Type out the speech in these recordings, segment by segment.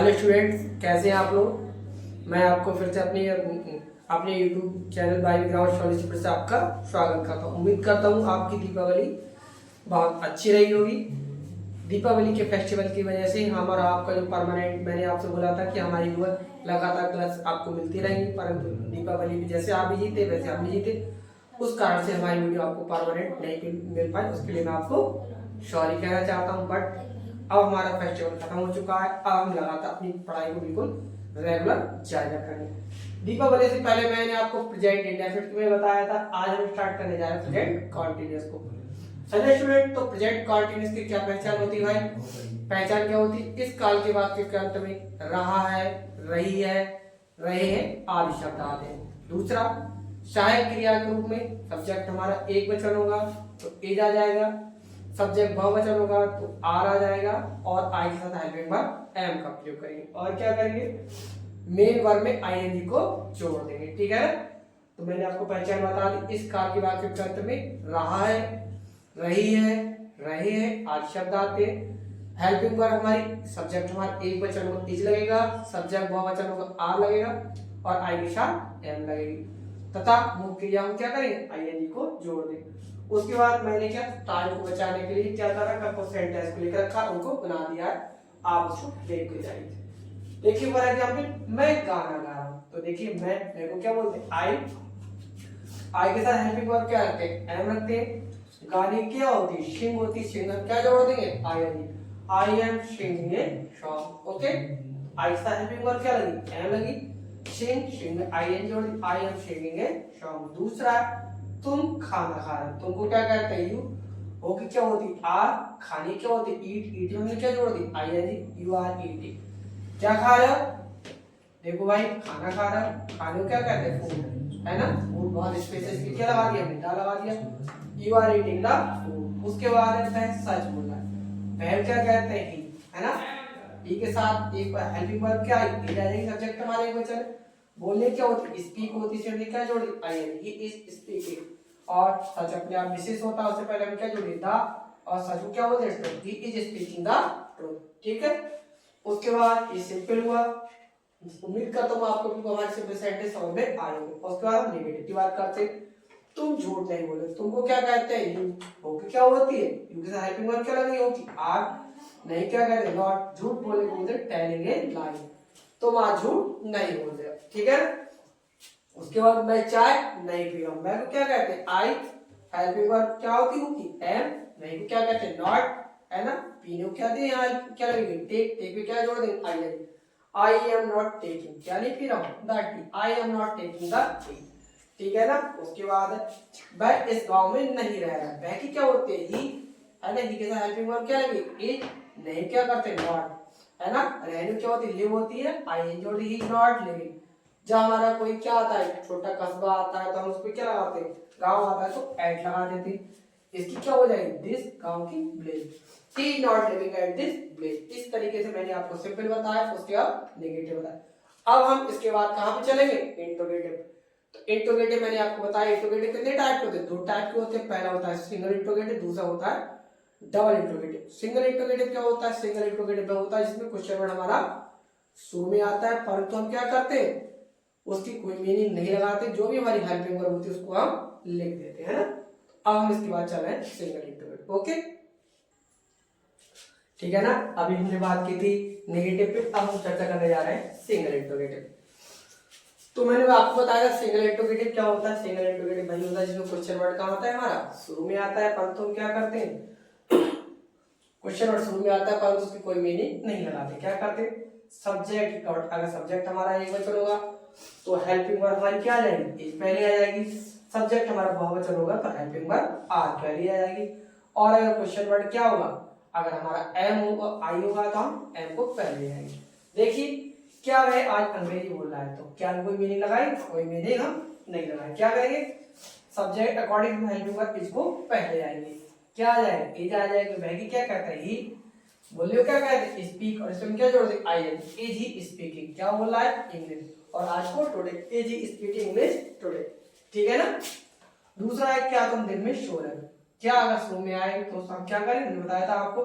Hello students, कैसे हैं आप लोग। मैं आपको फिर से अपने YouTube channel by ground story फिर से आपका स्वागत करता हूँ। उम्मीद करता हूँ आपकी दीपावली बहुत अच्छी रही होगी। दीपावली के फेस्टिवल की वजह से हमारा आपका जो परमानेंट, मैंने आपसे बोला था कि हमारी लगातार क्लास आपको मिलती रहेंगी, परंतु दीपावली भी जैसे आप भी जीते वैसे हम भी जीते, उस कारण से हमारी वीडियो आपको परमानेंट नहीं मिल पाई। उसके लिए मैं आपको सॉरी कहना चाहता हूँ। बट अब हमारा फेस्टिवल खत्म हो चुका है। अब हम लगातार अपनी पढ़ाई को बिल्कुल रेगुलर जारी रखेंगे। दीपावली से पहले मैंने आपको प्रेजेंट इंडेफिनिट में बताया था। आज हम स्टार्ट करने जा रहे हैं प्रेजेंट कंटीन्यूअस को। चलिए स्टूडेंट, तो प्रेजेंट कंटीन्यूअस की क्या पहचान होती है भाई? पहचान क्या होती है? इस काल के वाक्य के अंत में रहा है, रही है, रहे हैं आदि शब्द आते हैं। दूसरा, सहायक क्रिया के रूप में सब्जेक्ट हमारा एक वचन होगा तो एज आ जाएगा, सब्जेक्ट बहुवचन होगा तो आर आ जाएगा, और आई के साथ हेल्पिंग वर्ब एम का प्रयोग करेंगे। और क्या करेंगे? मेन वर्ब में आईएनजी को जोड़ देंगे। ठीक है, तो मैंने आपको पहचान बता दी। इस काल के वाक्य के अंत में रहा है, रही है, रहे हैं आदि शब्द आते हैं। हेल्पिंग वर्ब हमारी सब्जेक्ट हमारा एक वचन होगा इज लगेगा, सब्जेक्ट बहुवचन होगा आर लगेगा, और आई के साथ एम लगेगी, तथा मुख्य क्रिया हम क्या करेंगे? आईएनजी को जोड़ देंगे। उसके बाद मैंने क्या, टाइम को बचाने के लिए क्या करा, सेंटेंस को लेकर रखा, उनको बना दिया है। आप उसको देख के जाइए। देखिए फॉर एग्जांपल, मैं गाना गा रहा हूँ, तो देखिए मैं, मेरे को क्या बोलते हैं? आई के साथ हेल्पिंग वर्ब क्या रखते हैं? एम रखते हैं। गाने क्या होती है? सिंग होती है। सिंगर क्या जोड़ देंगे? I am singing a song. Okay, I के साथ हेल्पिंग वर्ब क्या लगी? एम लगी। सिंग आई एन जोड़ दी, I am singing a song. दूसरा, तुम खाना खा रहे हो, तुमको क्या कहते हैं? यू। होगी क्या होती? आर। खाने क्या होती? ईट। ईट में क्या जोड़ दी? I N G. You are eating. क्या खा रहे हो? देखो भाई, खाना खा रहा है, खाने को क्या कहते हैं? फूड, है ना। फूड बहुत स्पेसिफिक क्या लगा दिया? हमने लगा दिया। You are eating the food. उसके बाद है सच बोलना है। पहले क्या कहते हैं? ही, है ना। ही के साथ एक हेल्पिंग वर्ब क्या है? ही आ जाएगी, सब्जेक्ट हमारे एक वचन। बोलने क्या होती? स्पीक होती है, हमने क्या जोड़ी? I N. He is speaking. और सच अपने आप विशेष होता है, उससे पहले हम क्या जोड़े? द। और सच को क्या बोलते हैं? ही इज स्पीकिंग द ट्रूथ। ठीक है, उसके बाद ये सिंपल हुआ। उम्मीद करता हूँ आपको भी हमारे सिंपल सेंटेंस समझ में आएंगे। उसके बाद हम नेगेटिव की बात करते हैं। तुम झूठ नहीं बोले, तुमको क्या कहते हैं? यू। होगी क्या होती है? यू के साथ हेल्पिंग वर्ब क्या लगी होगी? आर। नहीं क्या कहते हैं? नॉट। झूठ बोले को बोलते हैं टेलिंग ए लाई। तुम आज झूठ नहीं बोल रहे। ठीक है, उसके बाद मैं चाय नहीं पी रहा हूं, मैं को क्या कहते हैं? आई। हेल्पिंग वर्ब क्या होती होगी? एम। नहीं को क्या कहते हैं? नॉट, है ना। पीने को क्या दें? यहाँ क्या लगेगी? टेक। टेक पे क्या जोड़ देंगे? I N. I am not taking, क्या नहीं पी रहा हूं? The tea. I am not taking the tea. ठीक है ना। उसके बाद वह इस गांव में नहीं रह रहा। वह की क्या होते हैं? ही, है ना। ही के साथ हेल्पिंग वर्ब क्या लगेगी? इज। नहीं क्या करते? नॉट, है ना। रहने क्या होती है? लिव होती है, आई एन जोड़ी। ही नॉट लिविंग। जब हमारा कोई क्या आता है, छोटा कस्बा आता है, तो हम उसको क्या लगाते हैं? गांव आता है तो एट लगा देते हैं। इसकी क्या हो जाएगी? दिस गांव की village. He not living at this village. इस तरीके से मैंने आपको सिंपल बताया, उसके बाद नेगेटिव बताया। अब हम इसके बाद कहां पे चलेंगे? इंट्रोगेटिव। तो इंट्रोगेटिव मैंने आपको बताया, इंट्रोगेटिव कितने टाइप के होते हैं? दो टाइप के होते हैं। पहला होता है सिंगल इंट्रोगेटिव, दूसरा होता है डबल इंट्रोगेटिव। सिंगल इंट्रोगेटिव क्या होता है? सिंगल इंट्रोगेटिव होता है जिसमें क्वेश्चन वर्ड हमारा शुरू में आता है, परंतु हम क्या करते हैं? उसकी कोई मीनिंग नहीं लगाते, जो भी हमारी हेल्पिंग वर्ब होती है उसको हम लिख देते हैं ना। अब हम इसके बाद चल रहे हैं सिंगल इंट्रोगेटिव। ओके, ठीक है ना। अभी हमने बात की थी नेगेटिव पे, अब हम चर्चा करने जा रहे हैं सिंगल इंट्रोगेटिव। तो मैंने आपको बताया सिंगल इंट्रोगेटिव क्या होता है। सिंगल इंट्रोगेटिव वही होता है जिसमें क्वेश्चन वर्ड कहां होता है? हमारा शुरू में आता है, परंतु हम क्या करते हैं? क्वेश्चन वर्ड शुरू में आता है परंतु उसकी कोई मीनिंग नहीं लगाते। क्या करते हैं? सब्जेक्ट, अगर सब्जेक्ट हमारा एक वचन होगा तो हेल्पिंग वर्ब हमारी क्या आ जाएगी? इज पहले आ जाएगी। सब्जेक्ट हमारा बहुवचन होगा तो हेल्पिंग वर्ब आर पहले आ जाएगी। और अगर क्वेश्चन वर्ड क्या होगा? अगर हमारा एम होगा, आई होगा, तो हम एम को पहले आएंगे। देखिए, क्या वह आज अंग्रेजी बोल रहा है, तो क्या कोई मीनिंग लगाई? कोई मीनिंग हम नहीं लगाए। क्या करेंगे? Subject according to helping verb इसको पहले आएंगे। क्या आ जाएगा? इज आ जाएगा। वह क्या कहता है? ही। बोलियो क्या कहते हैं? स्पीक, और इसमें क्या जोड़ दे? I N. Is he speaking, क्या बोल रहा है? इंग्लिश। और आज को today, is he speaking English today. ठीक है ना। दूसरा है क्या तुम दिन में सो रहे हो। क्या अगर सो में आए तो हम क्या करें? मैंने बताया था आपको,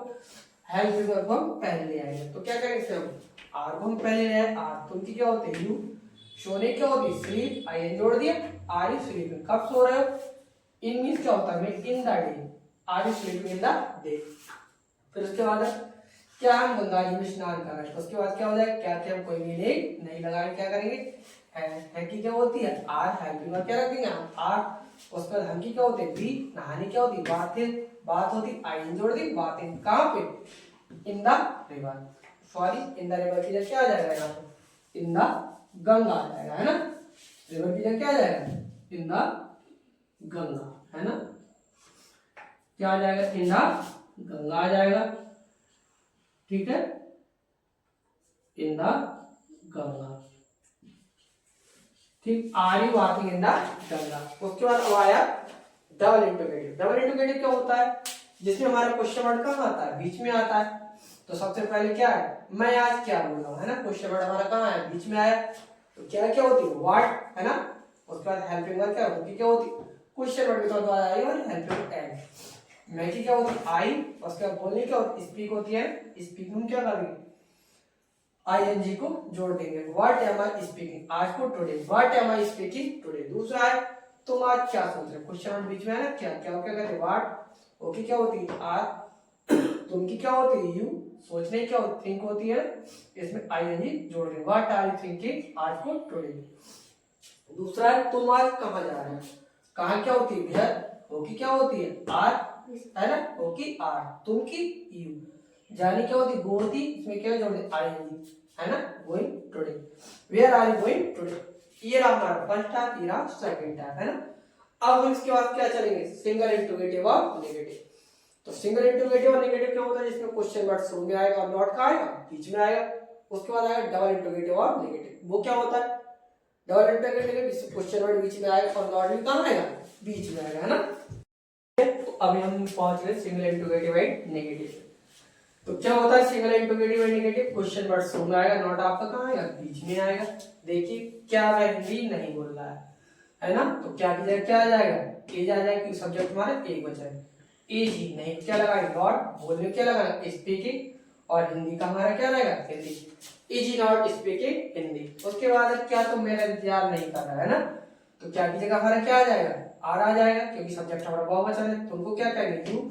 हेल्पिंग वर्ब हम पहले ले आएंगे। तो क्या करेंगे? हम आर को हम पहले ले आए, आर तुम की क्या होते हैं यू, सोने क्या होती है स्लीप, आई एन जोड़ दिया, आर यू स्लीपिंग, कब सो रहे हो, इन मीन्स क्या होता है in the day, are you sleeping in the day. फिर उसके बाद क्या हम गंगा जी में स्नान कर रहे हैं, उसके बाद क्या हो जाएगा, क्या क्या हम कोई मीनिंग नहीं लगाएंगे, क्या करेंगे है की क्या होती है आर, हेल्पिंग वर्ब क्या रखेंगे हम आर, उसके बाद हम की क्या होते हैं बी, नहाने क्या होती है बात होती, आई एन जोड़ दी, बात इन कहाँ पे in the river, sorry in the river की जगह क्या आ जाएगा यहाँ पे इन द गंगा आ जाएगा, है ना, रिवर की जगह क्या आ जाएगा इन द गंगा, है ना, क्या आ जाएगा इन द गंगा आ जाएगा, ठीक है, इन द गंगा, ठीक, are you walking in the Ganga. उसके बाद अब आया डबल इंटरोगेटिव। डबल इंटरोगेटिव क्या होता है, जिसमें हमारा क्वेश्चन वर्ड कहाँ आता है बीच में आता है, तो सबसे पहले क्या है मैं आज क्या बोल रहा हूँ, है ना, क्वेश्चन वर्ड हमारा कहाँ है बीच में आया, तो क्या क्या होती है व्हाट, है ना, उसके बाद हेल्पिंग वर्ब क्या होती है, क्या होती क्वेश्चन वर्ड के बाद आई और हेल्पिंग एंड, मैं की क्या होती आई, उसके बाद बोलने क्या होती स्पीक होती है, स्पीक में क्या करेंगे आईएनजी को जोड़ देंगे, व्हाट एम आई स्पीकिंग, आज को today, what am I speaking today. दूसरा है तुम आज क्या सोच रहे हो, क्वेश्चन बीच में है ना, क्या क्या क्या कहते हैं व्हाट, ओके क्या होती है आज, तुम की क्या होती है यू, सोचने क्या होती थिंक होती है, इसमें आईएनजी जोड़ देंगे, व्हाट आर यू थिंकिंग आज को टुडे। दूसरा है तुम आज कहाँ जा रहे हो, कहाँ क्या होती है वेयर, ओके क्या होती है आर, है ना, ओके आर, तुम की यू, जाने क्या होती गो होती, इसमें क्या जोड़ दे आईएनजी, है ना, going today, where are you going today, ये रहा हमारा फर्स्ट टाइप, ये रहा सेकंड टाइप, है ना। अब हम इसके बाद क्या चलेंगे सिंगल इंटरोगेटिव और नेगेटिव। तो सिंगल इंटरोगेटिव और नेगेटिव क्या होता है, जिसमें क्वेश्चन वर्ड शुरू में आएगा और नॉट का आएगा बीच में आएगा, उसके बाद आएगा डबल इंटरोगेटिव और नेगेटिव। वो क्या होता है डबल इंटरोगेटिव, जिसमें क्वेश्चन वर्ड बीच में आएगा और नॉट भी कहां आएगा बीच में आएगा, है ना। तो अभी हम पहुंच गए सिंगल इंटरोगेटिव एंड नेगेटिव। तो क्या होता है single interrogative and negative, question word शुरू में आएगा नॉट आपका कहां आएगा बीच में आएगा। देखिए क्या वह हिंदी नहीं बोल रहा है ना, तो क्या की जगह क्या आ जाएगा एज आ जाएगा, क्योंकि सब्जेक्ट हमारा एक बचा है, एज ही नहीं क्या लगाएंगे नॉट, बोलने क्या लगाना स्पीकिंग, और हिंदी का हमारा क्या रहेगा Hindi, is he not speaking Hindi. उसके बाद क्या तुम मेरा इंतजार नहीं कर रहा है ना, तो क्या की जगह हमारा क्या आ जाएगा आर आ जाएगा, क्योंकि सब्जेक्ट हमारा बहुवचन है, तुमको क्या कहेंगे यू,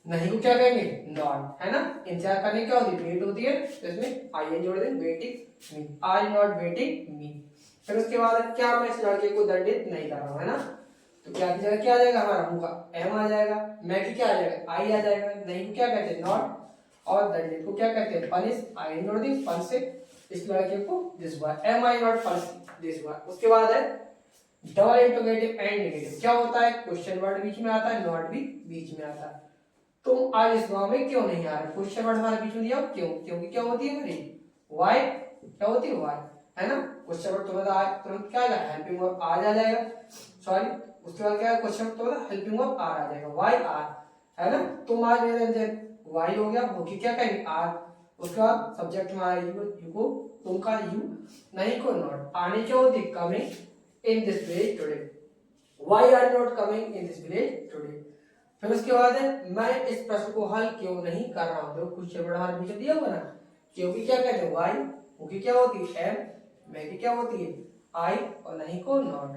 नहीं को क्या कहेंगे नॉट, है ना। इंतजार करने क्या होती है वेट होती है, तो इसमें आई एन जोड़ देंगे waiting me, are not waiting me. फिर उसके बाद क्या मैं इस लड़के को दंडित नहीं कर रहा हूं, है ना, तो क्या की जगह क्या आ जाएगा हमारा मुंह का एम आ जाएगा, मैं की क्या आ जाएगा आई आ जाएगा, नहीं को क्या कहते हैं नॉट, और दंडित को क्या कहते हैं पनिश, आई जोड़ दी पनिश से इस लड़के को this boy, am I not punish this boy. उसके बाद है डबल इंटरोगेटिव एंड नेगेटिव। क्या होता है क्वेश्चन वर्ड बीच में आता है, नॉट भी बीच में आता है। तुम आज इस गांव में क्यों नहीं आ रहे, क्वेश्चन वर्ड हमारे बीच में दिया क्यों, क्योंकि क्या होती है हमारी व्हाई, क्या होती है व्हाई, है ना। क्वेश्चन वर्ड तुरंत क्या आएगा हेल्पिंग वर्ब आ जाएगा, सॉरी उसके बाद क्या है question word helping verb are आ जाएगा, व्हाई आर, है ना। तुम आज मेरे व्हाई हो गया, होगी क्या कहेंगे आर, उसके बाद सब्जेक्ट हमारा यू को, तुम का यू, नहीं को नॉट, आने क्या होती coming in this village today, why are not coming in this village today. फिर उसके बाद है मैं इस प्रश्न को हल क्यों नहीं कर रहा हूं, तो कुछ बड़ा हमारे पीछे दिया हुआ ना, क्योंकि क्या कहते हैं व्हाई, क्योंकि क्या होती है एम, मैं की क्या होती है आई, और नहीं को नॉट,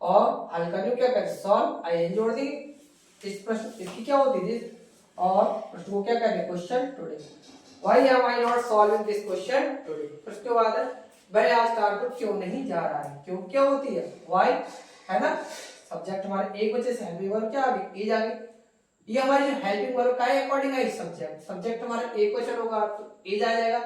और हल करने क्या कहते हैं सॉल्व, आई एन जोड़ दी, इस प्रश्न इसकी क्या होती है दिस, और प्रश्न को क्या कहते हैं question today, why am I not solving this question today. उसके बाद है वह आज कारपुर क्यों नहीं जा रहा है, क्यों क्या होती है व्हाई, है ना। सब्जेक्ट हमारे एक वजह से हेल्पिंग वर्ब क्या आ गई एज आ गई, ये हमारी जो हेल्पिंग वर्ब का है अकॉर्डिंग है सब्जेक्ट, सब्जेक्ट हमारा एक वचन होगा तो एज आ जाएगा,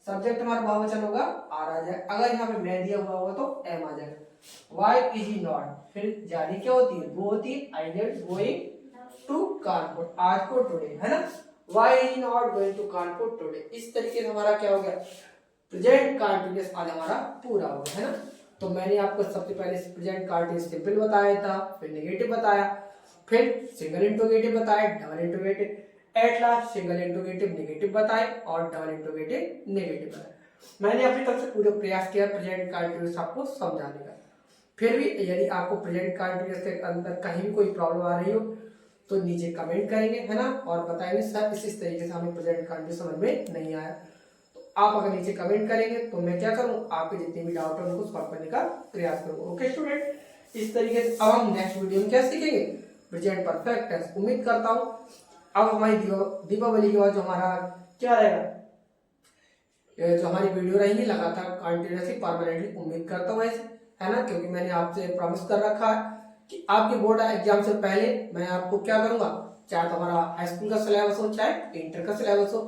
सब्जेक्ट हमारा बहुवचन होगा आर आ जाएगा, अगर यहाँ पे मैं दिया हुआ होगा तो एम आ जाएगा। व्हाई इज ही नॉट, फिर जाने क्या होती है वो होती है I am going to Kanpur, आज को टुडे, है ना। Why is he not going to Kanpur today. इस तरीके से हमारा क्या हो गया प्रेजेंट कंटीन्यूअस आज हमारा पूरा हो गया, है ना। तो मैंने आपको सबसे पहले प्रेजेंट कंटीन्यूअस सिंपल बताया था, फिर नेगेटिव बताया, फिर सिंगल इंटरोगेटिव बताया, double interrogative, at last single interrogative negative बताए और डबल इंटरोगेटिव नेगेटिव बताया। मैंने अपनी तरफ से पूरा प्रयास किया प्रेजेंट कंटीन्यूअस आपको समझाने का। फिर भी यदि आपको प्रेजेंट कंटीन्यूअस के अंदर कहीं भी कोई प्रॉब्लम आ रही हो तो नीचे कमेंट करेंगे, है ना, और बताएंगे सर इस तरीके से हमें प्रेजेंट कंटीन्यूअस समझ में नहीं आया। तो आप अगर नीचे कमेंट करेंगे तो मैं क्या करूँ, आपके जितने भी डाउट है उनको सॉल्व करने का प्रयास करूँ। ओके स्टूडेंट, इस तरीके से अब हम नेक्स्ट वीडियो में क्या सीखेंगे, प्रेजेंट परफेक्ट टेंस। उम्मीद करता हूँ अब हमारी दीपावली के बाद जो हमारा क्या रहेगा, जो हमारी वीडियो रहेंगी लगातार कंटिन्यूसली परमानेंटली, उम्मीद करता हूँ ऐसे, है ना, क्योंकि मैंने आपसे प्रॉमिस कर रखा है कि आपके बोर्ड एग्जाम से पहले मैं आपको क्या करूंगा, चाहे तो हमारा हाई स्कूल का सिलेबस हो, चाहे इंटर का सिलेबस हो,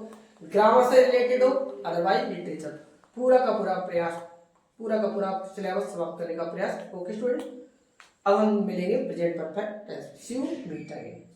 ग्रामर से रिलेटेड हो, अदरवाइज लिटरेचर, पूरा का पूरा प्रयास, पूरा का पूरा सिलेबस समाप्त करने का प्रयास। ओके स्टूडेंट, अब हम मिलेंगे present perfect tense. See you, meet again.